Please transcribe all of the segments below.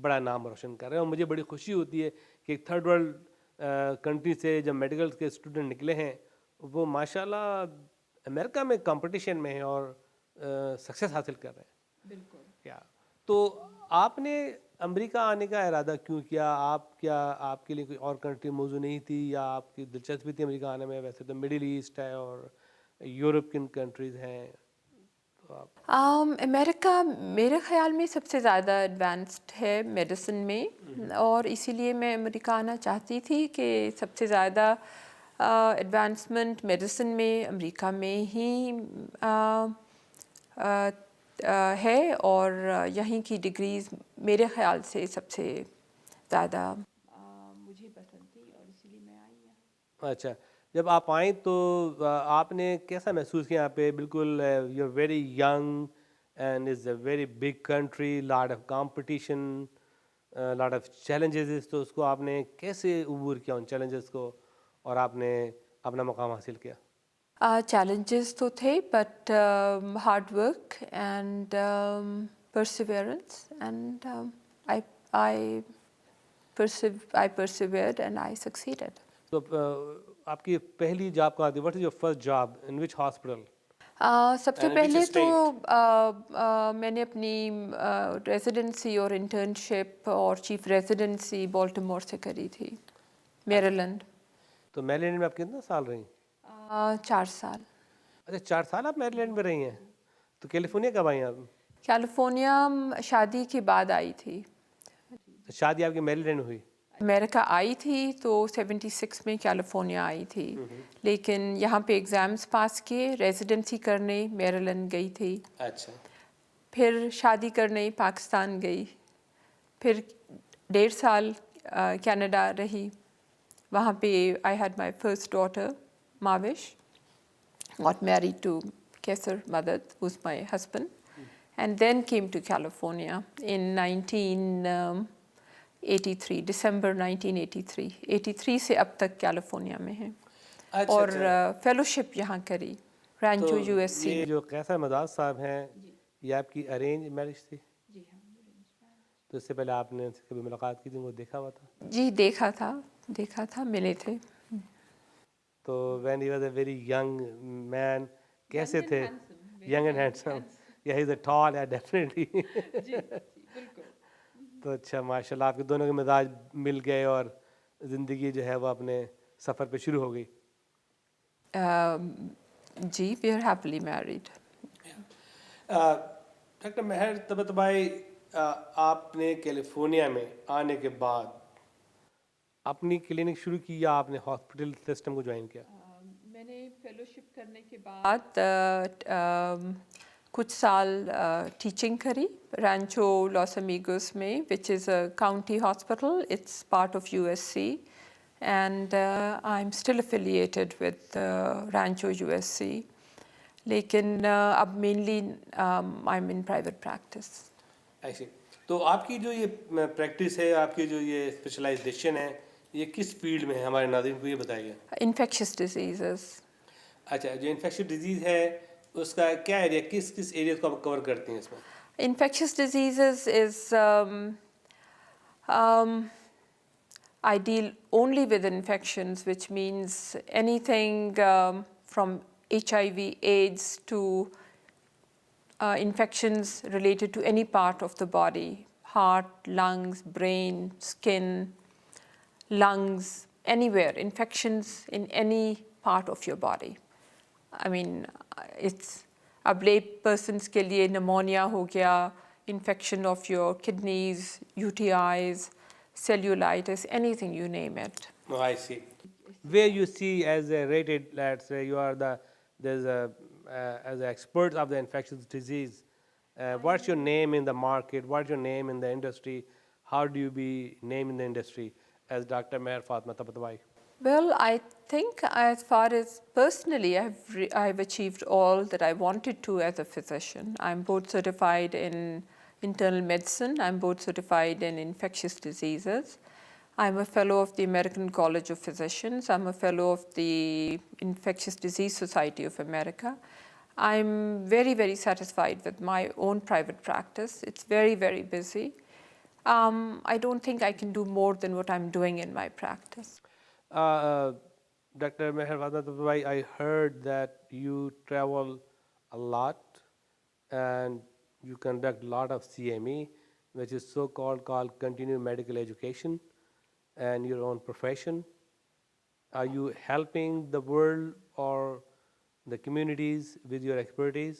بڑا نام روشن کر رہے ہیں. اور مجھے بڑی خوشی ہوتی ہے کہ ایک تھرڈ ورلڈ کنٹری سے جب میڈیکل کے اسٹوڈنٹ نکلے ہیں وہ ماشاء اللہ امریکہ میں کمپٹیشن میں ہیں اور سکسیس حاصل کر رہے ہیں. بالکل. کیا تو آپ نے امریکہ آنے کا ارادہ کیوں کیا؟ آپ کے لیے کوئی اور کنٹری موضوع نہیں تھی یا آپ کی دلچسپی تھی امریکہ آنے میں؟ ویسے تو مڈل ایسٹ ہے اور یورپ کن کنٹریز ہیں. تو آپ امریکہ میرے خیال میں سب سے زیادہ ایڈوانسڈ ہے میڈیسن میں، اور اسی لیے میں امریکہ آنا چاہتی تھی کہ سب سے زیادہ ایڈوانسمنٹ میڈیسن میں امریکہ میں ہی ہے، اور یہیں کی ڈگریز میرے خیال سے سب سے زیادہ مجھے پسند تھی، اور اسی لیے میں آئی ہوں. اچھا، جب آپ آئیں تو آپ نے کیسا محسوس کیا یہاں پہ؟ بالکل you are very young and is a very big country, lot of competition, lot of challenges. تو اس کو آپ نے کیسے عبور کیا ان چیلنجز کو اور آپ نے اپنا مقام حاصل کیا؟ چیلنجز تو تھے، but hard work and perseverance, and I persevered and I succeeded. تو آپ کی پہلی جاب کہاں تھی؟ What is your first job in which hospital? سب سے پہلے تو میں نے اپنی ریزیڈنسی اور انٹرنشپ اور چیف ریزیڈنسی بالٹیمور سے کری تھی، میریلینڈ. تو میریلینڈ میں آپ کتنا سال رہی؟ 4 سال. اچھا 4 سال آپ میریلینڈ میں رہی ہیں. تو کیلیفورنیا کب آئی ہیں آپ؟ کیلیفورنیا شادی کے بعد آئی تھی. شادی آپ کی میریلینڈ ہوئی؟ امریکہ آئی تھی تو 76 میں کیلیفورنیا آئی تھی، لیکن یہاں پہ ایگزامس پاس کیے، ریزیڈنسی کرنے میریلینڈ گئی تھی. اچھا. پھر شادی کرنے پاکستان گئی، پھر 1.5 سال کینیڈا رہی. وہاں پہ I had my first daughter ماوش، got married to Kesar Madad, who's my husband, and then came to California in 1983, December 1983. 83 سے اب تک کیلیفورنیا میں ہیں، اور فیلوشپ یہاں کری رانچو USC میں. یہ جو قیصر مداد صاحب ہیں یہ آپ کی ارینج میرج تھی؟ جی ہاں. تو اس سے پہلے آپ نے ان سے کبھی ملاقات کی تھی، وہ دیکھا ہوا تھا؟ جی دیکھا تھا، ملے تھے. تو when he was a very young man کیسے تھے؟ Young and handsome. یا ہی از اے ٹال، یا ڈیفینیٹلی. تو اچھا ماشاء اللہ آپ کے دونوں کے مزاج مل گئے اور زندگی جو ہے وہ اپنے سفر پہ شروع ہو گئی. جی we are happily married. Doctor Mehr تبت بھائی، آپ نے کیلیفورنیا میں آنے کے بعد اپنی کلینک شروع کی یا آپ نے ہاسپٹل سسٹم کو جوائن کیا؟ میں نے فیلوشپ کرنے کے بعد کچھ سال ٹیچنگ کری رانچو لاس امیگوس میں، which is a county hospital. It's part of USC, and I'm still affiliated with Rancho USC. لیکن اب mainly I'm in private practice. ایسے تو آپ کی جو یہ پریکٹس ہے، آپ کی جو یہ اسپیشلائزیشن ہے، یہ کس فیلڈ میں ہے؟ ہمارے ناظرین کو یہ بتائیے. Infectious diseases. اچھا، جو انفیکشن ڈیزیز ہے اس کا کیا ایریا، کس ایریاز کو آپ کور کرتے ہیں اس میں؟ Infectious diseases is I deal only with infections, which means anything from HIV, AIDS to infections related to any part of the body: heart, lungs, brain, skin, lungs, anywhere. Infections in any part of your body. I mean, it's اب lay persons کے لیے pneumonia ہو گیا، infection of your kidneys, UTIs, cellulitis, anything, you name it. Oh, I see. Where you see as a rated, let's say you are as an expert of the infectious disease, what's your name in the market? What's your name in the industry? How do you be named in the industry as Dr. Meher Fatma Tabatabai? Well, I think as far as personally, I've achieved all that I wanted to as a physician. I'm board certified in internal medicine. I'm board certified in infectious diseases. I'm a fellow of the American College of Physicians. I'm a fellow of the Infectious Disease Society of America. I'm very, very satisfied with my own private practice. It's very, very busy. I don't think I can do more than what I'm doing in my practice. Dr. Meher Bhai, I heard that you travel a lot and you conduct a lot of CME, which is called continuing medical education, and your own profession. Are you helping the world or the communities with your expertise?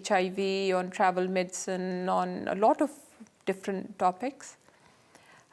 HIV, on travel medicine, on a lot of different topics.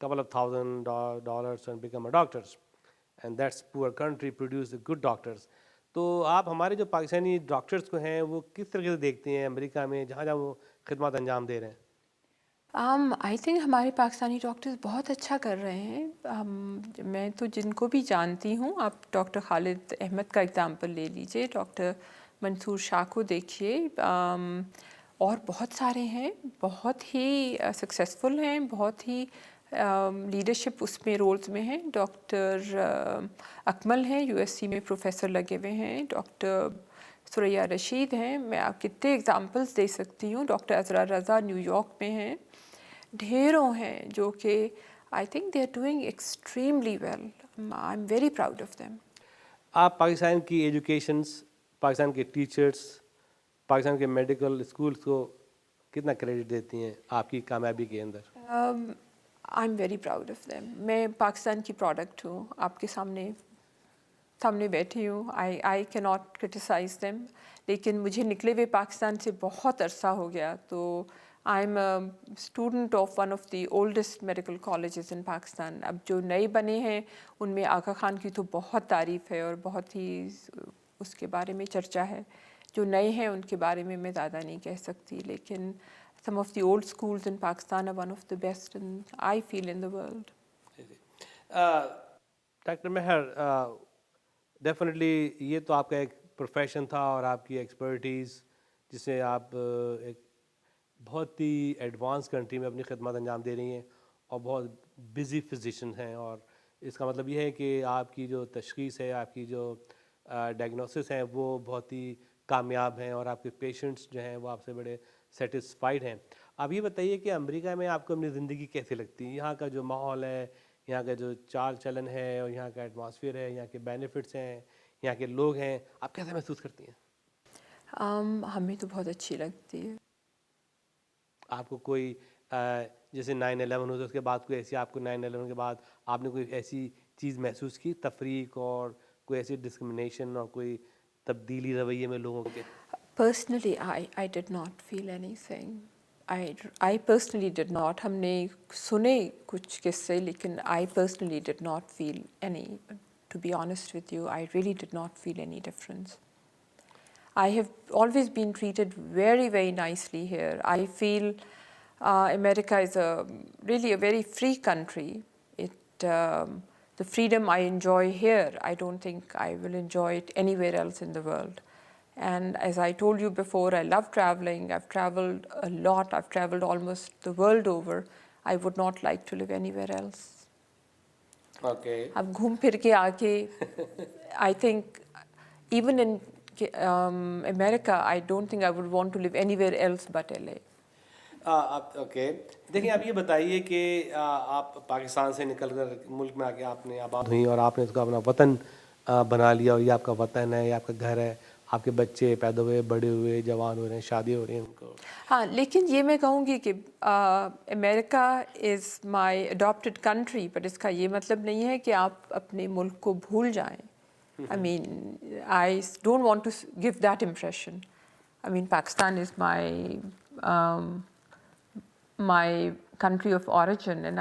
couple of $1,000 and become a doctors, and that's poor country produce good doctors. تو آپ ہمارے جو Pakistani doctors کو ہیں وہ کس طریقے سے دیکھتے ہیں امریکہ میں جہاں جہاں وہ خدمات انجام دے رہے ہیں؟ آئی تھنک ہمارے پاکستانی ڈاکٹرز بہت اچھا کر رہے ہیں. میں تو جن کو بھی جانتی ہوں، آپ ڈاکٹر خالد احمد کا اگزامپل لے لیجئے، ڈاکٹر منصور شاہ کو دیکھیے، اور بہت سارے ہیں، بہت ہی سکسیزفل ہیں، بہت ہی لیڈرشپ اس میں رولز میں ہیں. ڈاکٹر اکمل ہیں، USC میں پروفیسر لگے ہوئے ہیں. ڈاکٹر ثریا رشید ہیں، میں آپ کتنے اگزامپلس دے سکتی ہوں. Doctor Azra Raza New York میں ہیں. ڈھیروں ہیں جو کہ I think they are doing extremely well. I am very proud of them. آپ پاکستان کی ایجوکیشنس، پاکستان کے ٹیچرس، پاکستان کے میڈیکل اسکولس کو کتنا کریڈٹ دیتی ہیں آپ کی کامیابی کے اندر؟ I am very proud of them. میں پاکستان کی پروڈکٹ ہوں، آپ کے سامنے بیٹھی ہوں. آئی کی ناٹ کرٹیسائز دیم، لیکن مجھے نکلے ہوئے پاکستان سے بہت عرصہ ہو گیا. تو I am a student of one of the oldest medical colleges in Pakistan. اب جو نئے بنے ہیں ان میں آغا خان کی تو بہت تعریف ہے اور بہت ہی اس کے بارے میں چرچا ہے. جو نئے ہیں ان کے بارے میں زیادہ نہیں کہہ سکتی، لیکن some of the old schools in Pakistan are one of the best, and I feel, in the world. Doctor مہر، ڈیفینیٹلی یہ تو آپ کا ایک پروفیشن تھا اور آپ کی ایکسپرٹیز جس سے آپ ایک بہت ہی ایڈوانس کنٹری میں اپنی خدمات انجام دے رہی ہیں اور بہت بزی فزیشین ہیں، اور اس کا مطلب یہ ہے کہ آپ کی جو تشخیص ہے، آپ کی جو ڈائگنوسس ہیں وہ بہت ہی کامیاب ہیں اور آپ کے پیشنٹس جو ہیں وہ آپ سے بڑے سیٹسفائیڈ ہیں. آپ یہ بتائیے کہ امریکہ میں آپ کو اپنی زندگی کیسے لگتی ہے؟ یہاں کا جو ماحول ہے، یہاں کا جو چال چلن ہے، اور یہاں کا ایٹماسفیئر ہے، یہاں کے بینیفٹس ہیں، یہاں کے لوگ ہیں، آپ کیسے محسوس کرتی ہیں؟ ہمیں تو بہت اچھی لگتی ہے. آپ کو کوئی جیسے 9/11 ہوتا ہے اس کے بعد کوئی ایسی، آپ کو 9/11 کے بعد آپ نے کوئی ایسی چیز محسوس کی، تفریق اور کوئی ایسی ڈسکرمنیشن اور کوئی تبدیلی رویے میں لوگوں کے؟ Personally, I did not feel anything. I personally did not. ہم نے سنے کچھ قصے، لیکن I personally did not feel any. To be honest with you, I really did not feel any difference. I have always been treated very, very nicely here. I feel America is really a very free country. The freedom I enjoy here, I don't think I will enjoy it anywhere else in the world. And as I told you before, I love traveling. I've traveled a lot. I've traveled almost the world over. I would not like to live anywhere else. Okay. اب گھوم پھر کے آ کے I think even in America, I don't think I would want to live anywhere else but LA. Okay, دیکھیں آپ یہ بتائیے کہ آپ پاکستان سے نکل کر ملک میں آ کے آپ نے آباد ہوئی اور آپ نے اس کو اپنا وطن بنا لیا، اور یہ آپ کا وطن ہے، یہ آپ کا گھر ہے، آپ کے بچے پیدا ہوئے، بڑے ہوئے، جوان ہو رہے ہیں، شادی ہو رہی ہیں ان کو. ہاں، لیکن یہ میں کہوں گی کہ امریکہ از مائی اڈاپٹیڈ کنٹری، بٹ اس کا یہ مطلب نہیں ہے کہ آپ اپنے ملک کو بھول جائیں. I mean, I don't want to give that impression. I mean, Pakistan is my country of origin, and